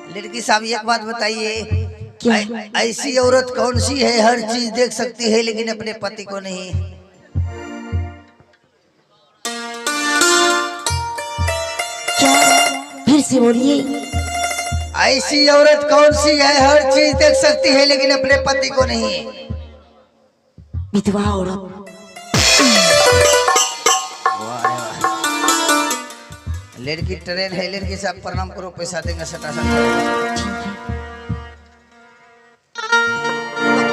लड़की साहब एक बात बताइए, क्या? ऐसी औरत कौन सी है हर चीज देख सकती है लेकिन अपने पति को नहीं? क्या? फिर से बोलिए। ऐसी औरत कौन सी है हर चीज देख सकती है लेकिन अपने पति को नहीं? विधवा औरत। लड़की ट्रेन है, लड़की साहब प्रणाम करो, पैसा देंगे सटा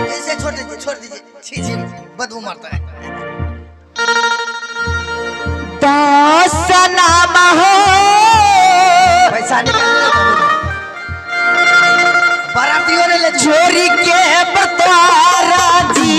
ऐसे छोड़ दीजिए, छोड़ दीजिए, छी छी बदबू मारता है। पैसा निकाल बारातियों ने ले चोरी के बतवारा जी,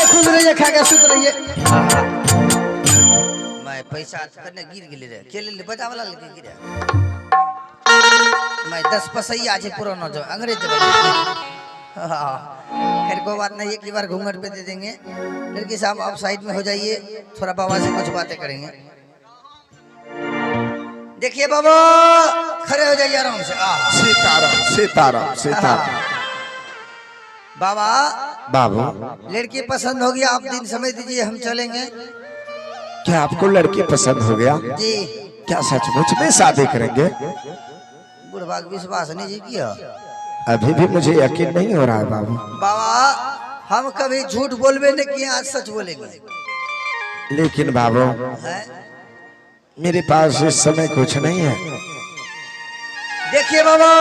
खुश रहिए, खा के सुत रहिए। मैं पैसा करने गिर गिले रे, के ले बजा वाला लेके गिरा। मैं 10 पसई आज पुराना जो अंग्रेज खैर कोई बात नहीं, एक बार घूंघट पे दे देंगे। लड़की साहब आप साइड में हो जाइए, थोड़ा बाबा से कुछ बातें करेंगे। देखिए बाबा, खड़े हो जाइए आराम से। सीताराम सीताराम सीताराम। बाबा बाबू, लड़की पसंद होगी, आप दिन समय दीजिए, हम चलेंगे। क्या आपको लड़की पसंद हो गया? जी। क्या सचमुच में शादी करेंगे? बुढ़वा विश्वास नहीं जी किया? अभी भी मुझे यकीन नहीं हो रहा है बाबू। बाबा हम कभी झूठ बोलबे नहीं किए, आज सच बोलेंगे। लेकिन बाबू है? मेरे पास इस समय कुछ नहीं है। देखिए बाबा,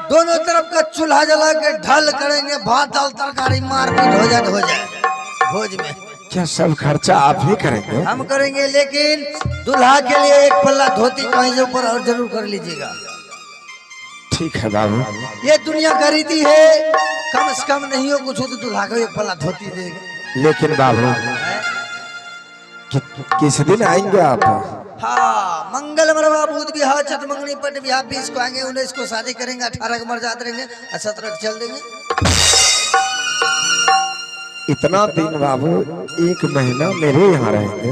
दोनों तरफ का चूल्हा जला के ढल करेंगे, भात दाल तरकारी मारपीट हो जाए भोज में। क्या सब खर्चा आप ही करेंगे? हम करेंगे, लेकिन दूल्हा के लिए एक पल्ला धोती कहीं से ऊपर और जरूर कर लीजिएगा। ठीक है बाबू। ये दुनिया का रीति है, कम से कम नहीं हो कुछ हो तो दूल्हा को एक पल्ला धोती देंगे। लेकिन बाबू किस दिन आएंगे आप? हाँ, मंगल मरवा बुध बिहार छठ मंगनी पट बिहार 20 को आएंगे, 19 को शादी करेंगे, 18 को मर जाते रहेंगे, 17 को चल देंगे। इतना दिन बाबू, 1 महीना मेरे यहाँ रहेंगे।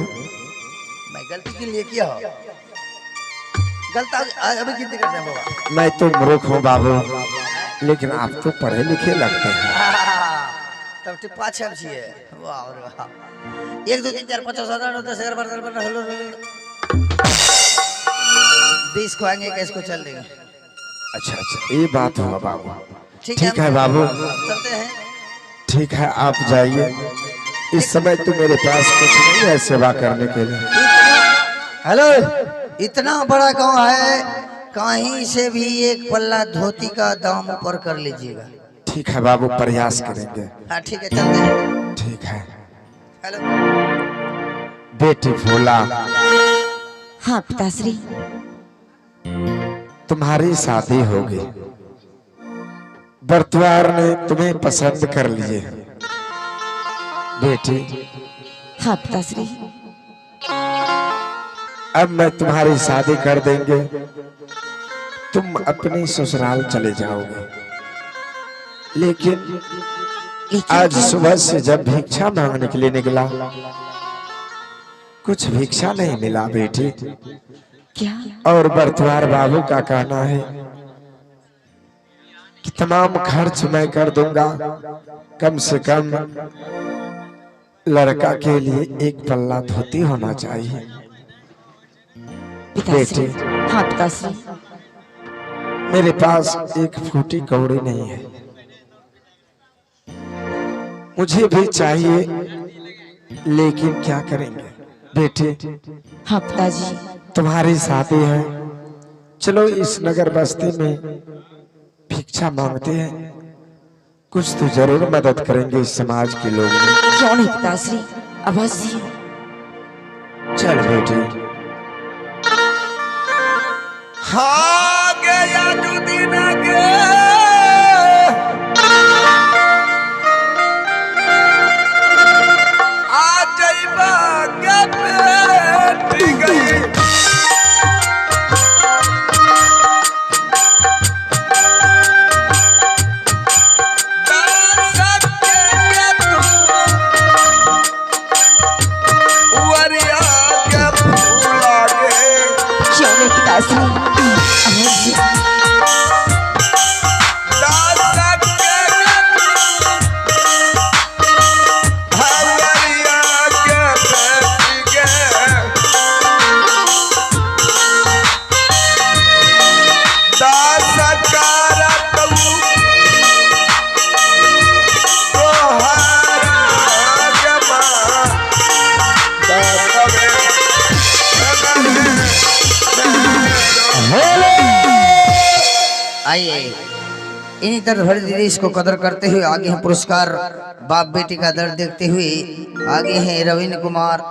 मैं गलती के लिए किया हो? गलत अभी कितनी करते हैं बाबा? मैं तो मूर्ख हूँ बाबू, लेकिन आप तो पढ़े लिखे लगते हैं। तब टिप्पा छप छिए। वाह रे वाह। 1 2 3 4 5 6 7 8 9 10 11 12 13 हेलो 20 को आएंगे, 21 को चल देंगे। अच्छा अच्छा, ये बात हुआ बाबू। ठीक है है बाबू, चलते हैं। ठीक है आप जाइए। इस समय तो मेरे पास कुछ नहीं है सेवा करने के लिए। हेलो, इतना बड़ा गांव है, कहीं से भी एक पल्ला धोती का दाम ऊपर कर लीजिएगा। ठीक है बाबू, प्रयास करेंगे। हाँ ठीक है, चलते हैं। ठीक है। हेलो बेटी भोला, हाँ पिताश्री। तुम्हारी शादी होगी, बरतवार ने तुम्हें पसंद कर लिए। बेटी, हाँ पिताश्री। अब मैं तुम्हारी शादी कर देंगे, तुम अपनी ससुराल चले जाओगे। लेकिन आज सुबह से जब भिक्षा मांगने के लिए निकला, कुछ भिक्षा नहीं मिला बेटी। क्या? और बरतवार बाबू का कहना है कि तमाम खर्च मैं कर दूंगा, कम से कम लड़का के लिए 1 पल्ला धोती होना चाहिए। पिताश्री, हाँ पिताश्री। मेरे पास 1 फूटी कौड़ी नहीं है, मुझे भी चाहिए, लेकिन क्या करेंगे बेटे? हाँ पिताजी। तुम्हारी शादी है, चलो इस नगर बस्ती में भिक्षा मांगते हैं, कुछ तो जरूर मदद करेंगे इस समाज के लोग। क्यों नहीं पिताश्री, अवश्य। बेटी। हाँ गया जो दिन के आ जाइबा के बेटी गई चलो पिताश्री आइए इन्हीं तरह भरी दीदी इसको कदर करते हुए आगे हैं पुरस्कार बाप बेटी का दर्द देखते हुए आगे हैं रविंद्र कुमार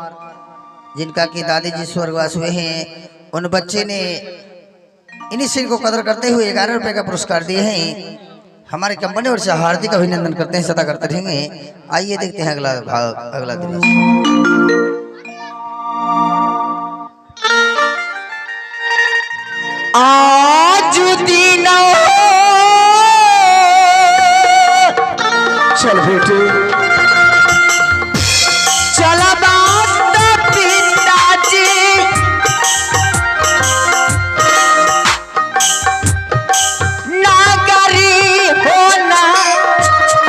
जिनका कि दादी जी स्वर्गवास हुए हैं। उन बच्चे ने इन्हीं सीन को कदर करते हुए 11 रुपए का पुरस्कार दिए हैं। हमारी कंपनी और से हार्दिक अभिनंदन करते हैं, सदा करते रहेंगे। आइए देखते हैं अगला भाग अगला दृश्य। आज दिन चल बेटी चला बात पिताजी नागरी होना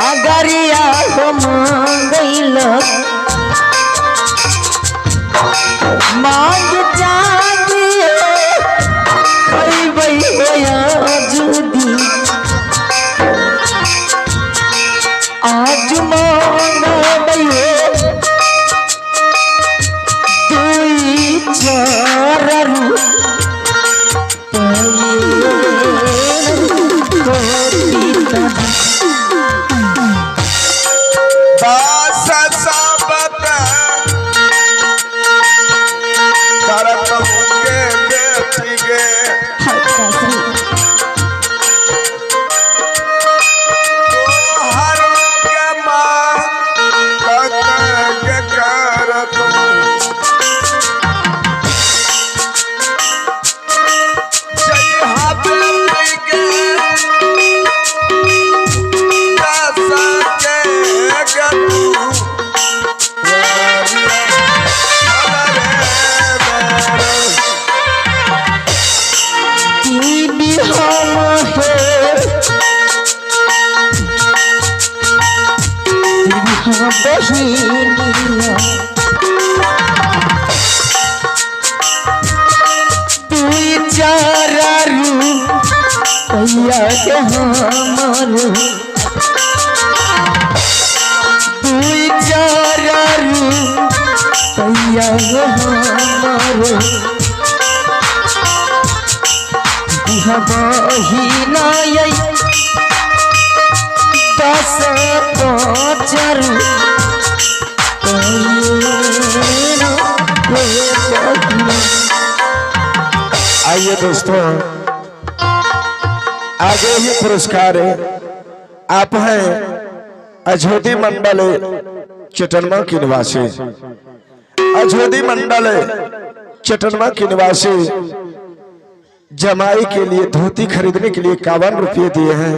अगरिया हो मांगैल मांग जागिए खैबै होया जुदी आज मांगबै दुई चारू बहिनिया दुई चारू पैया के हमारो दुई चारू पैया के हमारो बहिना दस पाँचरू आइए दोस्तों आगे ही पुरस्कार आप हैं अजोधी मंडल चटनमा की निवासी अजोधी मंडल चटनमा की निवासी जमाई के लिए धोती खरीदने के लिए 51 रुपये दिए हैं।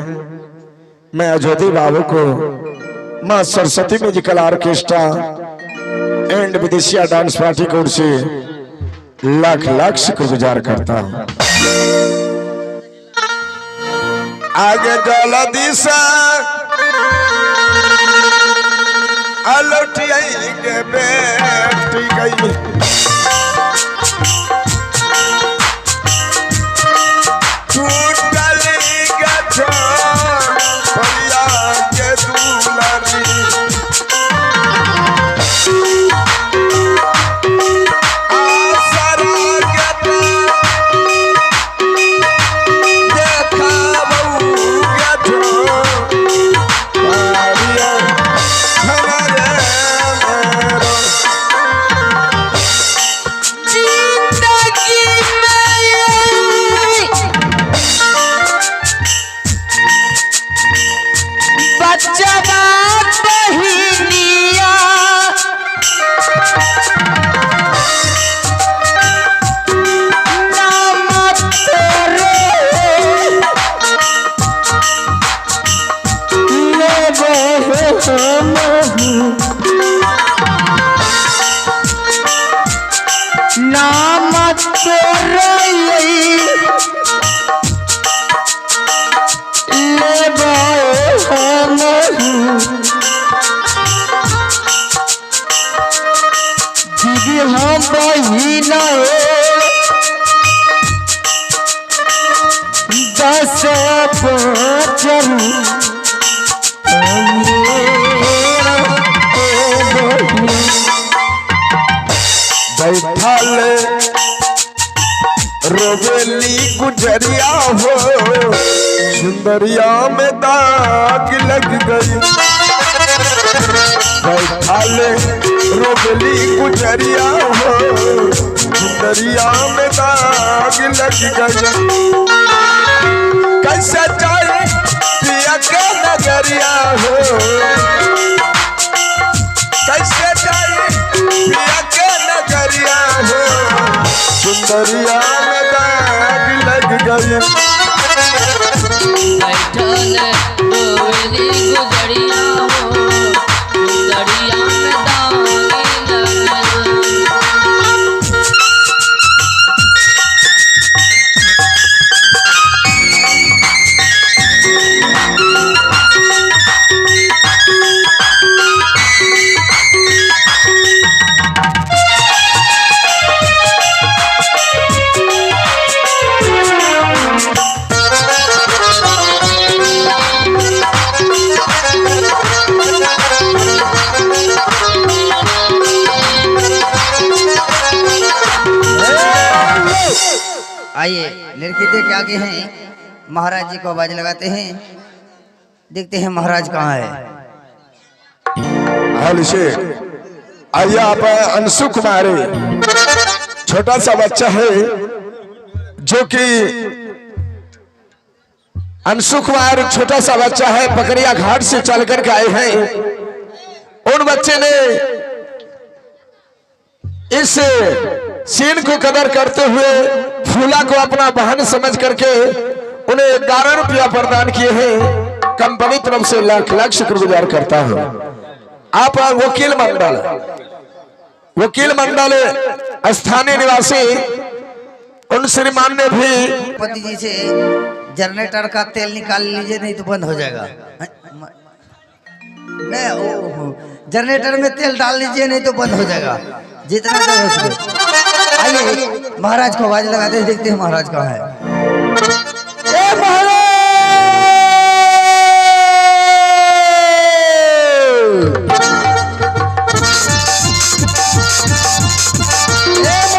मैं अजोधी बाबू को मां Saraswati musical orchestra and Bidesiya dance party की ओर से लाख लाख शुक्रगुजार करता हूं। आगे जल्दी से अलौटिया के बेटी गई नाम दीदी हम बहिना दस पचरू बैठल रोवेली गुजरिया हो सुंदरिया में दाग लग गई। बैठल रोवेली गुजरिया हो सुंदरिया में दाग लग गई। कैसे जाए पिया के नगरिया हो कैसे जाए पिया के नगरिया हो सुंदरिया में दाग लग गई। बैठल रोवेली गुजरिया हो सुंदरिया में दाग लग गई। आइए लड़की देख के आगे हैं महाराज जी को आवाज लगाते हैं, देखते हैं महाराज कहाँ है। हाल से आइए आप अंशु कुमारी छोटा सा बच्चा है जो कि अंशु कुमार छोटा सा बच्चा है, पकड़िया घाट से चल कर के आए हैं। उन बच्चे ने इस सीन को कदर करते हुए फूला को अपना बहन समझ करके उन्हें 11 रुपया प्रदान किए हैं। कंपनी तरफ से लाख लाख शुक्रगुजार करता हूं। आप वकील मंडल स्थानीय निवासी उन श्रीमान ने भी पति जी से जनरेटर का तेल निकाल लीजिए नहीं तो बंद हो जाएगा। नहीं जनरेटर में तेल डाल लीजिए नहीं तो बंद हो जाएगा जितना देर हो सके। आइए महाराज को आवाज लगाते हैं, देखते हैं महाराज कहाँ है।